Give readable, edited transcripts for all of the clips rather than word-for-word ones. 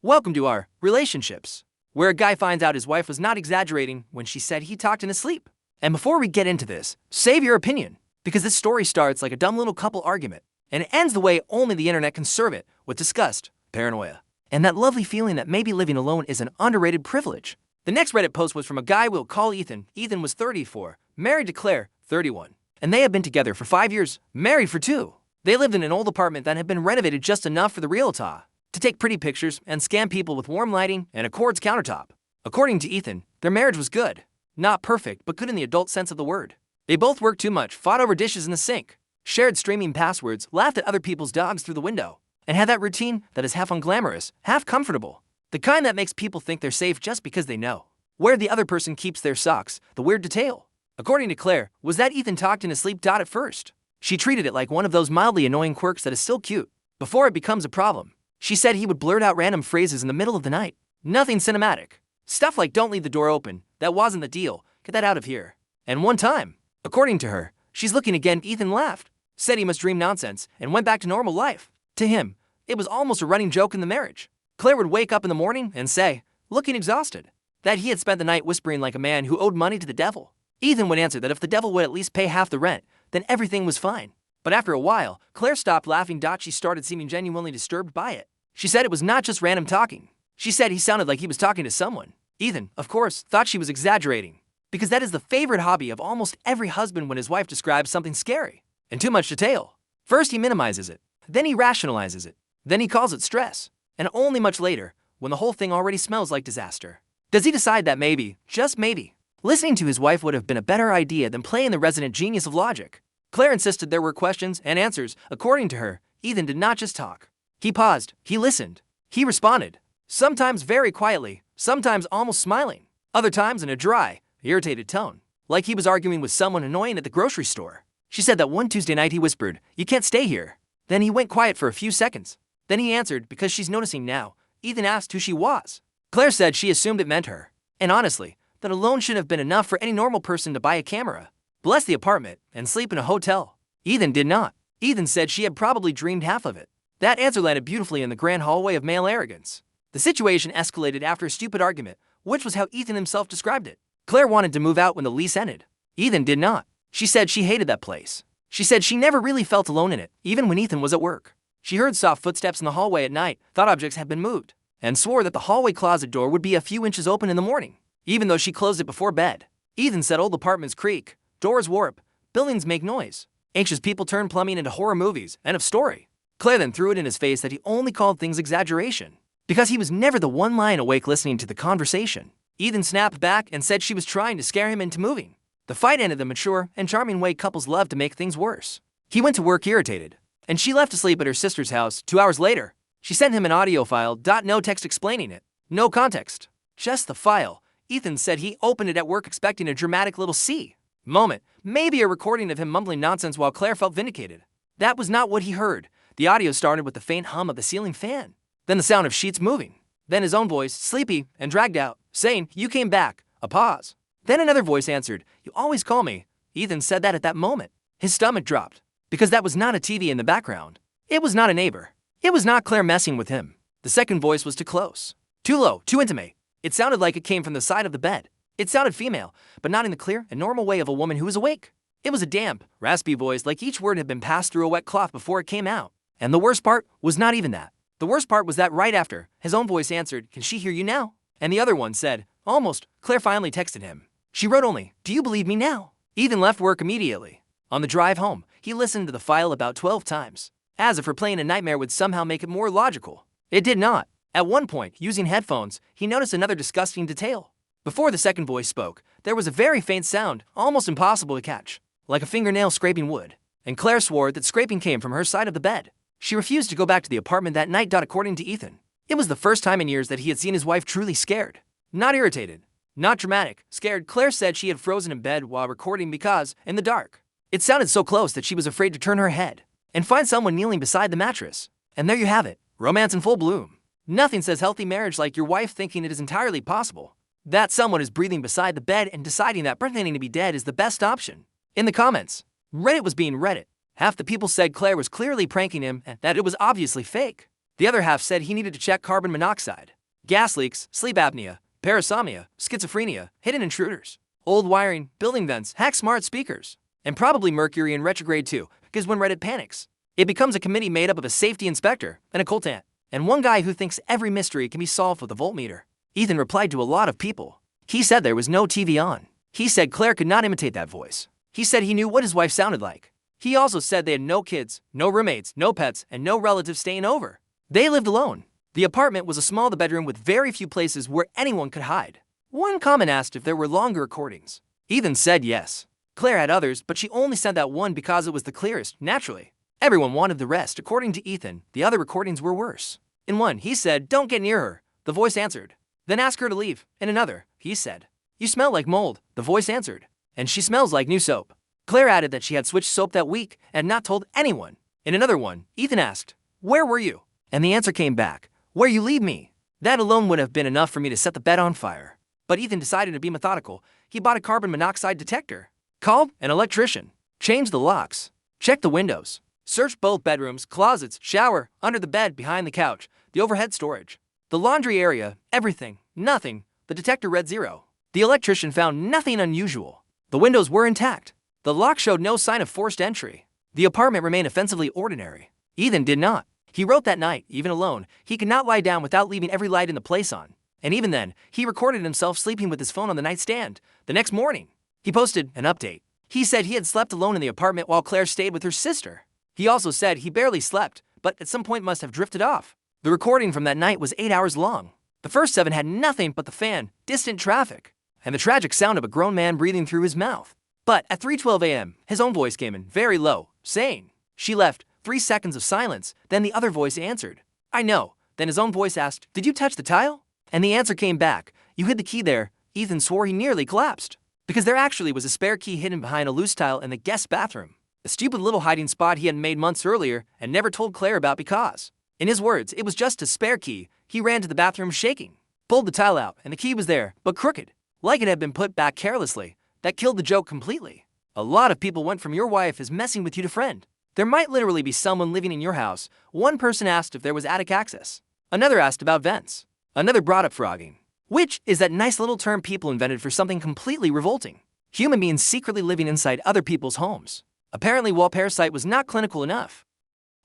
Welcome to our relationships, where a guy finds out his wife was not exaggerating when she said he talked in his sleep. And before we get into this, save your opinion, because this story starts like a dumb little couple argument, and it ends the way only the internet can serve it, with disgust, paranoia, and that lovely feeling that maybe living alone is an underrated privilege. The next Reddit post was from a guy we'll call Ethan. Ethan was 34, married to Claire, 31, and they had been together for 5 years, married for 2. They lived in an old apartment that had been renovated just enough for the realtor to take pretty pictures and scam people with warm lighting and a quartz countertop. According to Ethan, their marriage was good. Not perfect, but good in the adult sense of the word. They both worked too much, fought over dishes in the sink, shared streaming passwords, laughed at other people's dogs through the window, and had that routine that is half unglamorous, half comfortable. The kind that makes people think they're safe just because they know where the other person keeps their socks. The weird detail, according to Claire, was that Ethan talked in his sleep. At first, she treated it like one of those mildly annoying quirks that is still cute before it becomes a problem. She said he would blurt out random phrases in the middle of the night. Nothing cinematic. Stuff like "don't leave the door open, that wasn't the deal, get that out of here." And one time, according to her, she's looking again, Ethan laughed, said he must dream nonsense, and went back to normal life. To him, it was almost a running joke in the marriage. Claire would wake up in the morning and say, looking exhausted, that he had spent the night whispering like a man who owed money to the devil. Ethan would answer that if the devil would at least pay half the rent, then everything was fine. But after a while, Claire stopped laughing. She started seeming genuinely disturbed by it. She said it was not just random talking. She said he sounded like he was talking to someone. Ethan, of course, thought she was exaggerating, because that is the favorite hobby of almost every husband when his wife describes something scary in too much detail. First he minimizes it, then he rationalizes it, then he calls it stress, and only much later, when the whole thing already smells like disaster, does he decide that maybe, just maybe, listening to his wife would have been a better idea than playing the resident genius of logic. Claire insisted there were questions and answers. According to her, Ethan did not just talk. He paused, he listened, he responded, sometimes very quietly, sometimes almost smiling, other times in a dry, irritated tone, like he was arguing with someone annoying at the grocery store. She said that one Tuesday night he whispered, "You can't stay here." Then he went quiet for a few seconds. Then he answered because she's noticing now. Ethan asked who she was. Claire said she assumed it meant her. And honestly, that alone should have been enough for any normal person to buy a camera, bless the apartment, and sleep in a hotel. Ethan did not. Ethan said she had probably dreamed half of it. That answer landed beautifully in the grand hallway of male arrogance. The situation escalated after a stupid argument, which was how Ethan himself described it. Claire wanted to move out when the lease ended. Ethan did not. She said she hated that place. She said she never really felt alone in it, even when Ethan was at work. She heard soft footsteps in the hallway at night, thought objects had been moved, and swore that the hallway closet door would be a few inches open in the morning, even though she closed it before bed. Ethan said old apartments creak, doors warp, buildings make noise. Anxious people turn plumbing into horror movies. End of story. Claire then threw it in his face that he only called things exaggeration, because he was never the one lying awake listening to the conversation. Ethan snapped back and said she was trying to scare him into moving. The fight ended the mature and charming way couples love to make things worse. He went to work irritated, and she left to sleep at her sister's house. 2 hours later, she sent him an audio file. No text explaining it, no context, just the file. Ethan said he opened it at work expecting a dramatic little C moment, maybe a recording of him mumbling nonsense, while Claire felt vindicated. That was not what he heard. The audio started with the faint hum of the ceiling fan, then the sound of sheets moving, then his own voice, sleepy and dragged out, saying, "You came back." A pause. Then another voice answered, "You always call me." Ethan said that at that moment, his stomach dropped, because that was not a TV in the background. It was not a neighbor. It was not Claire messing with him. The second voice was too close, too low, too intimate. It sounded like it came from the side of the bed. It sounded female, but not in the clear and normal way of a woman who is awake. It was a damp, raspy voice, like each word had been passed through a wet cloth before it came out. And the worst part was not even that. The worst part was that right after, his own voice answered, "Can she hear you now?" And the other one said, almost. Claire finally texted him. She wrote only, "Do you believe me now?" Ethan left work immediately. On the drive home, he listened to the file about 12 times, as if replaying a nightmare would somehow make it more logical. It did not. At one point, using headphones, he noticed another disgusting detail. Before the second voice spoke, there was a very faint sound, almost impossible to catch, like a fingernail scraping wood. And Claire swore that scraping came from her side of the bed. She refused to go back to the apartment that night. According to Ethan, it was the first time in years that he had seen his wife truly scared. Not irritated, not dramatic, scared. Claire said she had frozen in bed while recording because, in the dark, it sounded so close that she was afraid to turn her head and find someone kneeling beside the mattress. And there you have it, romance in full bloom. Nothing says healthy marriage like your wife thinking it is entirely possible that someone is breathing beside the bed and deciding that pretending to be dead is the best option. In the comments, Reddit was being Reddit. Half the people said Claire was clearly pranking him and that it was obviously fake. The other half said he needed to check carbon monoxide, gas leaks, sleep apnea, parasomnia, schizophrenia, hidden intruders, old wiring, building vents, hack smart speakers, and probably Mercury in retrograde too, because when Reddit panics, it becomes a committee made up of a safety inspector, an occultant, and one guy who thinks every mystery can be solved with a voltmeter. Ethan replied to a lot of people. He said there was no TV on. He said Claire could not imitate that voice. He said he knew what his wife sounded like. He also said they had no kids, no roommates, no pets, and no relatives staying over. They lived alone. The apartment was a small bedroom with very few places where anyone could hide. One comment asked if there were longer recordings. Ethan said yes. Claire had others, but she only sent that one because it was the clearest, naturally. Everyone wanted the rest. According to Ethan, the other recordings were worse. In one, he said, "Don't get near her." The voice answered. "Then ask her to leave." In another, he said, "You smell like mold." The voice answered. "And she smells like new soap." Claire added that she had switched soap that week and not told anyone. In another one, Ethan asked, "Where were you?" And the answer came back, "Where you leave me." That alone would have been enough for me to set the bed on fire. But Ethan decided to be methodical. He bought a carbon monoxide detector, called an electrician, changed the locks, checked the windows, searched both bedrooms, closets, shower, under the bed, behind the couch, the overhead storage, the laundry area, everything, nothing. The detector read 0. The electrician found nothing unusual. The windows were intact. The lock showed no sign of forced entry. The apartment remained offensively ordinary. Ethan did not. He wrote that night, even alone, he could not lie down without leaving every light in the place on. And even then, he recorded himself sleeping with his phone on the nightstand. The next morning, he posted an update. He said he had slept alone in the apartment while Claire stayed with her sister. He also said he barely slept, but at some point must have drifted off. The recording from that night was 8 hours long. The first 7 had nothing but the fan, distant traffic, and the tragic sound of a grown man breathing through his mouth. But at 3:12 a.m., his own voice came in, very low, saying, "She left." 3 seconds of silence, then the other voice answered, "I know." Then his own voice asked, "Did you touch the tile?" And the answer came back, "You hid the key there." Ethan swore he nearly collapsed, because there actually was a spare key hidden behind a loose tile in the guest bathroom. A stupid little hiding spot he had made months earlier and never told Claire about because, in his words, it was just a spare key. He ran to the bathroom shaking, pulled the tile out, and the key was there, but crooked, like it had been put back carelessly. That killed the joke completely. A lot of people went from "your wife is messing with you" to "friend." There might literally be someone living in your house. One person asked if there was attic access. Another asked about vents. Another brought up frogging, which is that nice little term people invented for something completely revolting. Human beings secretly living inside other people's homes. Apparently, wall parasite was not clinical enough.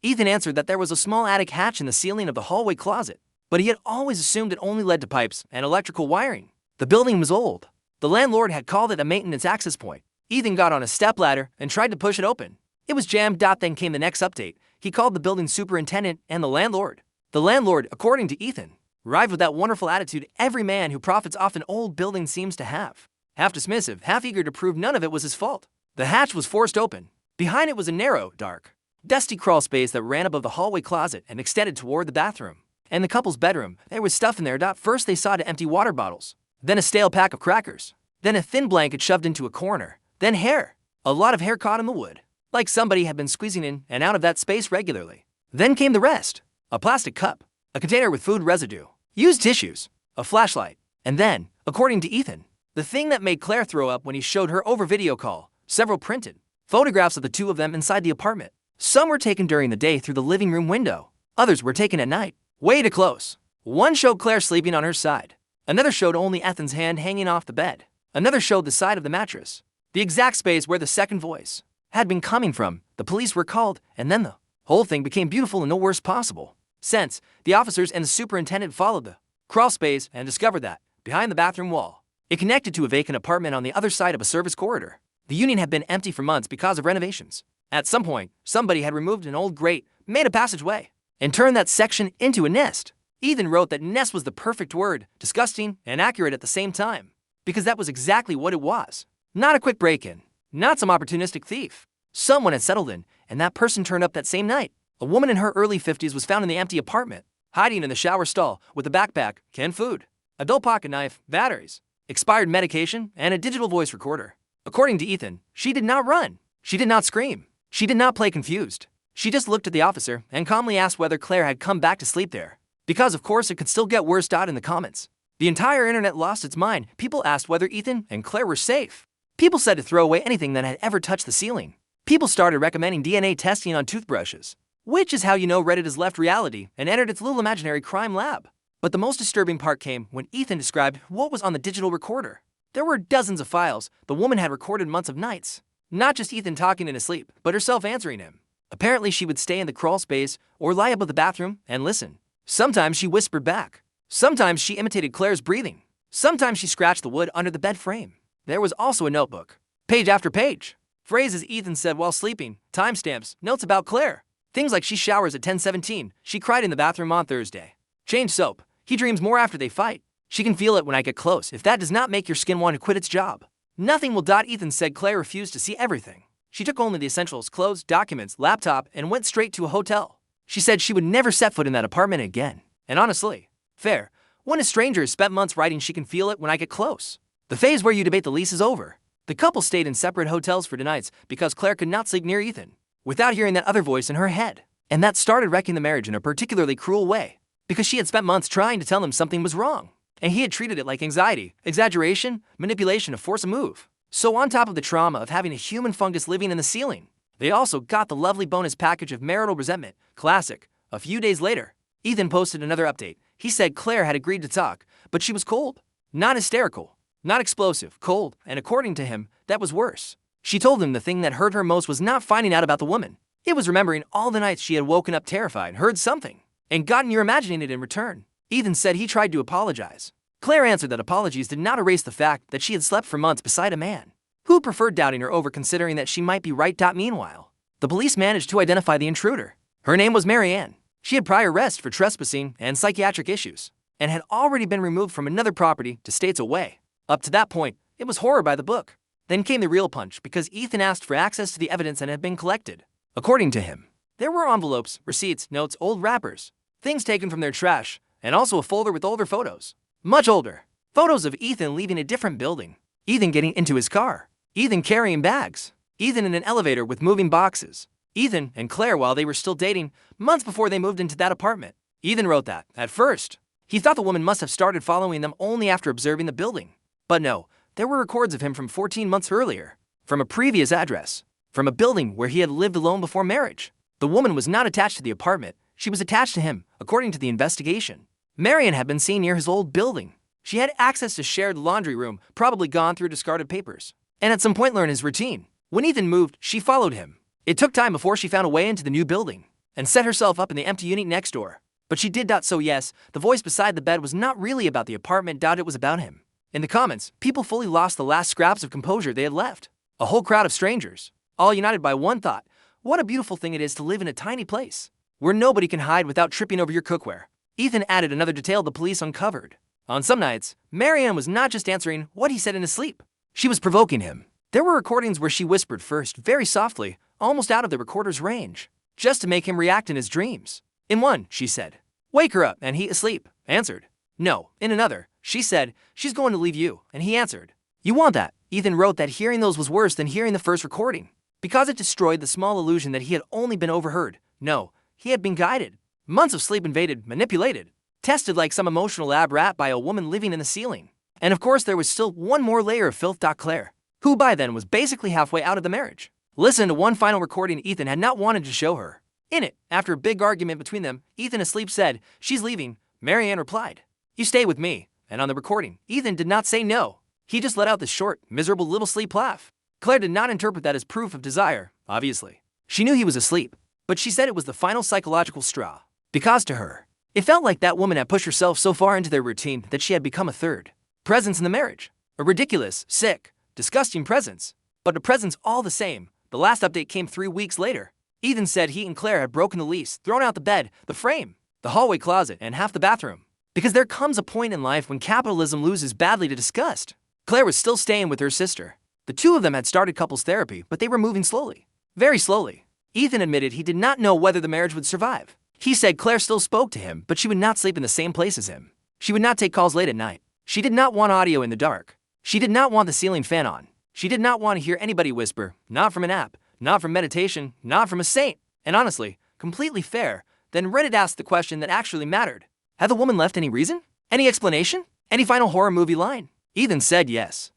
Ethan answered that there was a small attic hatch in the ceiling of the hallway closet, but he had always assumed it only led to pipes and electrical wiring. The building was old. The landlord had called it a maintenance access point. Ethan got on a stepladder and tried to push it open. It was jammed. Then came the next update. He called the building superintendent and the landlord. The landlord, according to Ethan, arrived with that wonderful attitude every man who profits off an old building seems to have. Half dismissive, half eager to prove none of it was his fault. The hatch was forced open. Behind it was a narrow, dark, dusty crawl space that ran above the hallway closet and extended toward the bathroom. And the couple's bedroom, there was stuff in there. First they saw 2 empty water bottles, then a stale pack of crackers, then a thin blanket shoved into a corner, then hair. A lot of hair caught in the wood, like somebody had been squeezing in and out of that space regularly. Then came the rest. A plastic cup, a container with food residue, used tissues, a flashlight, and then, according to Ethan, the thing that made Claire throw up when he showed her over video call, several printed photographs of the 2 of them inside the apartment. Some were taken during the day through the living room window. Others were taken at night, way too close. One showed Claire sleeping on her side. Another showed only Ethan's hand hanging off the bed. Another showed the side of the mattress, the exact space where the second voice had been coming from. The police were called, and then the whole thing became beautiful in the worst possible sense. The officers and the superintendent followed the crawl space and discovered that, behind the bathroom wall, it connected to a vacant apartment on the other side of a service corridor. The unit had been empty for months because of renovations. At some point, somebody had removed an old grate, made a passageway, and turned that section into a nest. Ethan wrote that nest was the perfect word, disgusting and accurate at the same time, because that was exactly what it was. Not a quick break-in, not some opportunistic thief. Someone had settled in, and that person turned up that same night. A woman in her early 50s was found in the empty apartment, hiding in the shower stall with a backpack, canned food, adult pocket knife, batteries, expired medication, and a digital voice recorder. According to Ethan, she did not run. She did not scream. She did not play confused. She just looked at the officer and calmly asked whether Claire had come back to sleep there. Because of course it could still get worse. In the comments, the entire internet lost its mind. People asked whether Ethan and Claire were safe. People said to throw away anything that had ever touched the ceiling. People started recommending DNA testing on toothbrushes. Which is how you know Reddit has left reality and entered its little imaginary crime lab. But the most disturbing part came when Ethan described what was on the digital recorder. There were dozens of files the woman had recorded months of nights. Not just Ethan talking in his sleep, but herself answering him. Apparently she would stay in the crawl space or lie above the bathroom and listen. Sometimes she whispered back. Sometimes she imitated Claire's breathing. Sometimes she scratched the wood under the bed frame. There was also a notebook. Page after page. Phrases Ethan said while sleeping, timestamps, notes about Claire. Things like she showers at 10:17, she cried in the bathroom on Thursday. Change soap. He dreams more after they fight. She can feel it when I get close if that does not make your skin want to quit its job. Nothing will. Ethan said Claire refused to see everything. She took only the essentials, clothes, documents, laptop, and went straight to a hotel. She said she would never set foot in that apartment again. And honestly, fair. When a stranger has spent months writing she can feel it when I get close. The phase where you debate the lease is over. The couple stayed in separate hotels for 2 nights because Claire could not sleep near Ethan without hearing that other voice in her head. And that started wrecking the marriage in a particularly cruel way because she had spent months trying to tell him something was wrong. And he had treated it like anxiety, exaggeration, manipulation to force a move. So on top of the trauma of having a human fungus living in the ceiling, they also got the lovely bonus package of marital resentment. Classic. A few days later, Ethan posted another update. He said Claire had agreed to talk, but she was cold. Not hysterical. Not explosive, cold, and according to him, that was worse. She told him the thing that hurt her most was not finding out about the woman. It was remembering all the nights she had woken up terrified, heard something, and gotten you're imagining it in return. Ethan said he tried to apologize. Claire answered that apologies did not erase the fact that she had slept for months beside a man who preferred doubting her over considering that she might be right. Meanwhile, the police managed to identify the intruder. Her name was Marianne. She had prior arrests for trespassing and psychiatric issues, and had already been removed from another property to states away. Up to that point, it was horror by the book. Then came the real punch because Ethan asked for access to the evidence that had been collected. According to him, there were envelopes, receipts, notes, old wrappers, things taken from their trash, and also a folder with older photos. Much older. Photos of Ethan leaving a different building. Ethan getting into his car. Ethan carrying bags. Ethan in an elevator with moving boxes. Ethan and Claire while they were still dating, months before they moved into that apartment. Ethan wrote that, at first, he thought the woman must have started following them only after observing the building. But no, there were records of him from 14 months earlier, from a previous address, from a building where he had lived alone before marriage. The woman was not attached to the apartment, she was attached to him, according to the investigation. Marian had been seen near his old building. She had access to shared laundry room, probably gone through discarded papers, and at some point learned his routine. When Ethan moved, she followed him. It took time before she found a way into the new building, and set herself up in the empty unit next door. But she did. So yes, the voice beside the bed was not really about the apartment. It was about him. In the comments, people fully lost the last scraps of composure they had left. A whole crowd of strangers, all united by one thought: what a beautiful thing it is to live in a tiny place, where nobody can hide without tripping over your cookware. Ethan added another detail the police uncovered. On some nights, Marianne was not just answering what he said in his sleep. She was provoking him. There were recordings where she whispered first, very softly, almost out of the recorder's range, just to make him react in his dreams. In one, she said, "Wake her up," and he, asleep, answered, "No." In another, she said, "She's going to leave you," and he answered, "You want that?" Ethan wrote that hearing those was worse than hearing the first recording, because it destroyed the small illusion that he had only been overheard. No, he had been guided. Months of sleep invaded, manipulated, tested like some emotional lab rat by a woman living in the ceiling. And of course there was still one more layer of filth. Claire, who by then was basically halfway out of the marriage. Listen to one final recording Ethan had not wanted to show her. In it, after a big argument between them, Ethan asleep said, "She's leaving." Marianne replied, "You stay with me." And on the recording, Ethan did not say no. He just let out this short, miserable little sleep laugh. Claire did not interpret that as proof of desire, obviously. She knew he was asleep, but she said it was the final psychological straw. Because to her, it felt like that woman had pushed herself so far into their routine that she had become a third presence in the marriage. A ridiculous, sick, disgusting presence. But a presence all the same. The last update came 3 weeks later. Ethan said he and Claire had broken the lease, thrown out the bed, the frame, the hallway closet, and half the bathroom. Because there comes a point in life when capitalism loses badly to disgust. Claire was still staying with her sister. The two of them had started couples therapy, but they were moving slowly. Very slowly. Ethan admitted he did not know whether the marriage would survive. He said Claire still spoke to him, but she would not sleep in the same place as him. She would not take calls late at night. She did not want audio in the dark. She did not want the ceiling fan on. She did not want to hear anybody whisper, not from an app, not from meditation, not from a saint. And honestly, completely fair. Then Reddit asked the question that actually mattered. Had the woman left any reason? Any explanation? Any final horror movie line? Ethan said yes.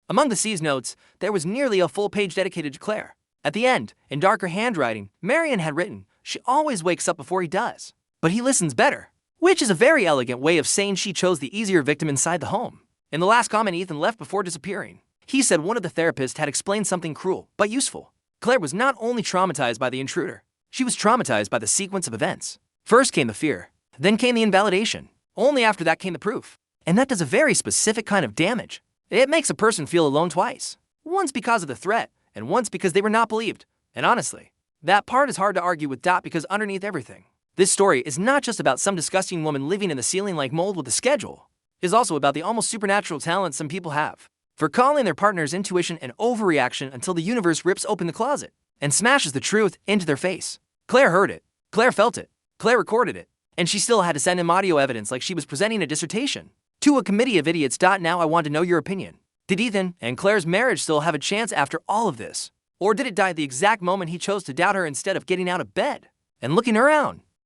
Among the C's notes, there was nearly a full page dedicated to Claire. At the end, in darker handwriting, Marian had written, she always wakes up before he does. But he listens better, which is a very elegant way of saying she chose the easier victim inside the home. In the last comment Ethan left before disappearing, he said one of the therapists had explained something cruel but useful. Claire was not only traumatized by the intruder, she was traumatized by the sequence of events. First came the fear, then came the invalidation. Only after that came the proof. And that does a very specific kind of damage. It makes a person feel alone twice. Once because of the threat, and once because they were not believed. And honestly, that part is hard to argue with. Because underneath everything, this story is not just about some disgusting woman living in the ceiling like mold with a schedule. It is also about the almost supernatural talent some people have for calling their partner's intuition an overreaction until the universe rips open the closet and smashes the truth into their face. Claire heard it, Claire felt it, Claire recorded it, and she still had to send him audio evidence like she was presenting a dissertation to a committee of idiots. Now I want to know your opinion. Did Ethan and Claire's marriage still have a chance after all of this? Or did it die the exact moment he chose to doubt her instead of getting out of bed and looking around?